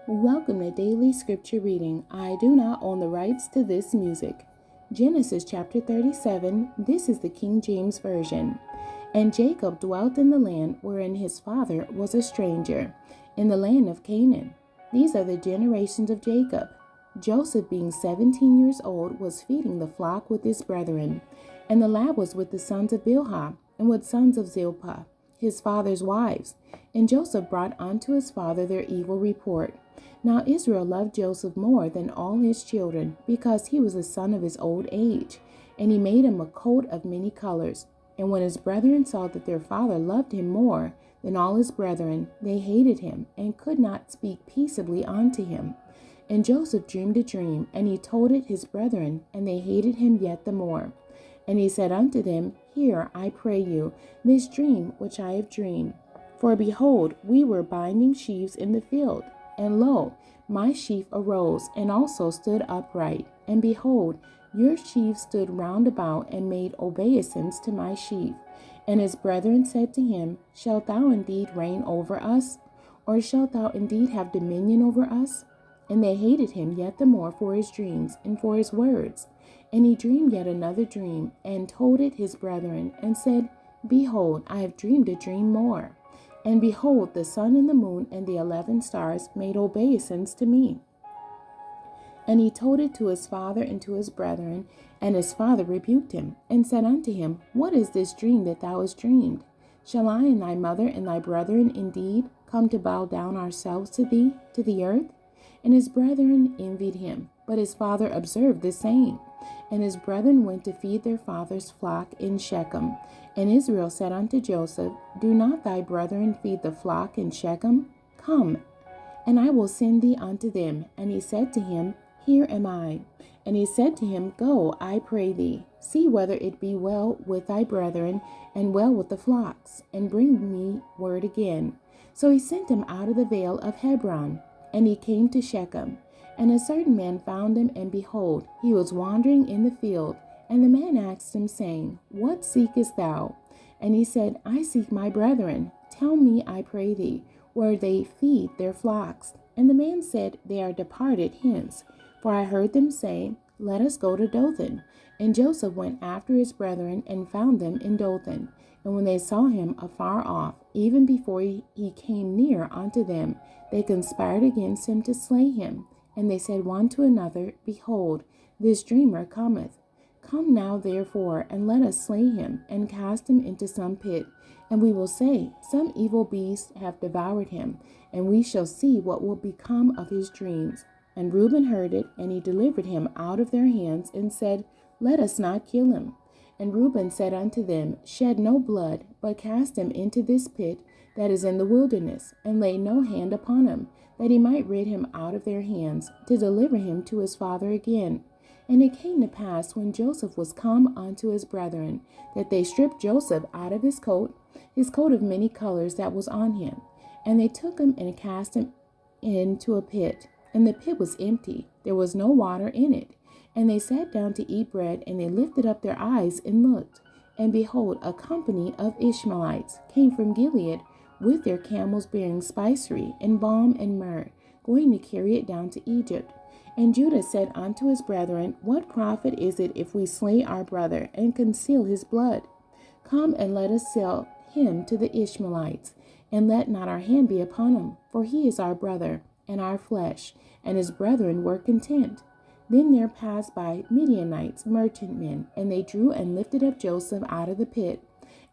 Welcome to Daily Scripture Reading. I do not own the rights to this music. Genesis chapter 37, this is the King James Version. And Jacob dwelt in the land wherein his father was a stranger, in the land of Canaan. These are the generations of Jacob. Joseph, being 17 years old, was feeding the flock with his brethren. And the lad was with the sons of Bilhah, and with sons of Zilpah, his father's wives. And Joseph brought unto his father their evil report. Now Israel loved Joseph more than all his children, because he was a son of his old age. And he made him a coat of many colors. And when his brethren saw that their father loved him more than all his brethren, they hated him, and could not speak peaceably unto him. And Joseph dreamed a dream, and he told it his brethren, and they hated him yet the more. And he said unto them, Hear, I pray you, this dream which I have dreamed. For behold, we were binding sheaves in the field, and lo, my sheaf arose, and also stood upright. And behold, your sheaf stood round about, and made obeisance to my sheaf. And his brethren said to him, Shalt thou indeed reign over us? Or shalt thou indeed have dominion over us? And they hated him yet the more for his dreams, and for his words. And he dreamed yet another dream, and told it his brethren, and said, Behold, I have dreamed a dream more. And behold, the sun and the moon and the 11 stars made obeisance to me. And he told it to his father and to his brethren, and his father rebuked him, and said unto him, What is this dream that thou hast dreamed? Shall I and thy mother and thy brethren indeed come to bow down ourselves to thee, to the earth? And his brethren envied him, but his father observed the saying. And his brethren went to feed their father's flock in Shechem. And Israel said unto Joseph, Do not thy brethren feed the flock in Shechem? Come, and I will send thee unto them. And he said to him, Here am I. And he said to him, Go, I pray thee, see whether it be well with thy brethren, and well with the flocks, and bring me word again. So he sent him out of the vale of Hebron. And he came to Shechem. And a certain man found him, and behold, he was wandering in the field. And the man asked him, saying, What seekest thou? And he said, I seek my brethren. Tell me, I pray thee, where they feed their flocks. And the man said, They are departed hence. For I heard them say, Let us go to Dothan. And Joseph went after his brethren, and found them in Dothan. And when they saw him afar off, even before he came near unto them, they conspired against him to slay him. And they said one to another, Behold, this dreamer cometh. Come now therefore, and let us slay him, and cast him into some pit. And we will say, Some evil beast hath devoured him, and we shall see what will become of his dreams. And Reuben heard it, and he delivered him out of their hands, and said, Let us not kill him. And Reuben said unto them, Shed no blood, but cast him into this pit that is in the wilderness, and lay no hand upon him, that he might rid him out of their hands, to deliver him to his father again. And it came to pass, when Joseph was come unto his brethren, that they stripped Joseph out of his coat of many colors that was on him. And they took him and cast him into a pit. And the pit was empty, there was no water in it. And they sat down to eat bread, and they lifted up their eyes and looked. And behold, a company of Ishmaelites came from Gilead, with their camels bearing spicery, and balm, and myrrh, going to carry it down to Egypt. And Judah said unto his brethren, What profit is it if we slay our brother, and conceal his blood? Come and let us sell him to the Ishmaelites, and let not our hand be upon him, for he is our brother, and our flesh. And his brethren were content. Then there passed by Midianites, merchantmen, and they drew and lifted up Joseph out of the pit,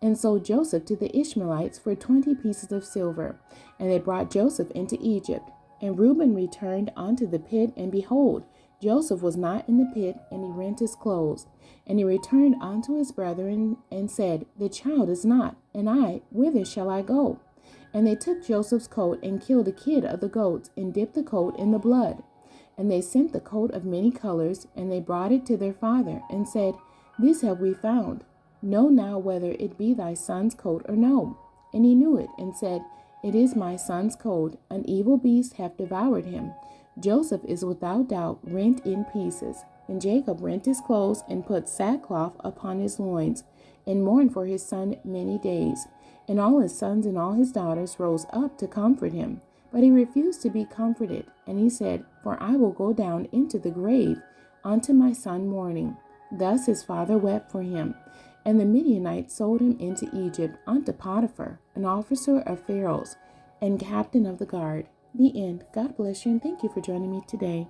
and sold Joseph to the Ishmaelites for 20 pieces of silver. And they brought Joseph into Egypt. And Reuben returned unto the pit, and behold, Joseph was not in the pit, and he rent his clothes. And he returned unto his brethren, and said, The child is not, and I, whither shall I go? And they took Joseph's coat, and killed a kid of the goats, and dipped the coat in the blood. And they sent the coat of many colors, and they brought it to their father, and said, This have we found. Know now whether it be thy son's coat or no. And he knew it, and said, It is my son's coat. An evil beast hath devoured him. Joseph is without doubt rent in pieces. And Jacob rent his clothes, and put sackcloth upon his loins, and mourned for his son many days. And all his sons and all his daughters rose up to comfort him. But he refused to be comforted, and he said, For I will go down into the grave unto my son mourning. Thus his father wept for him. And the Midianites sold him into Egypt unto Potiphar, an officer of Pharaoh's, and captain of the guard. The end. God bless you, and thank you for joining me today.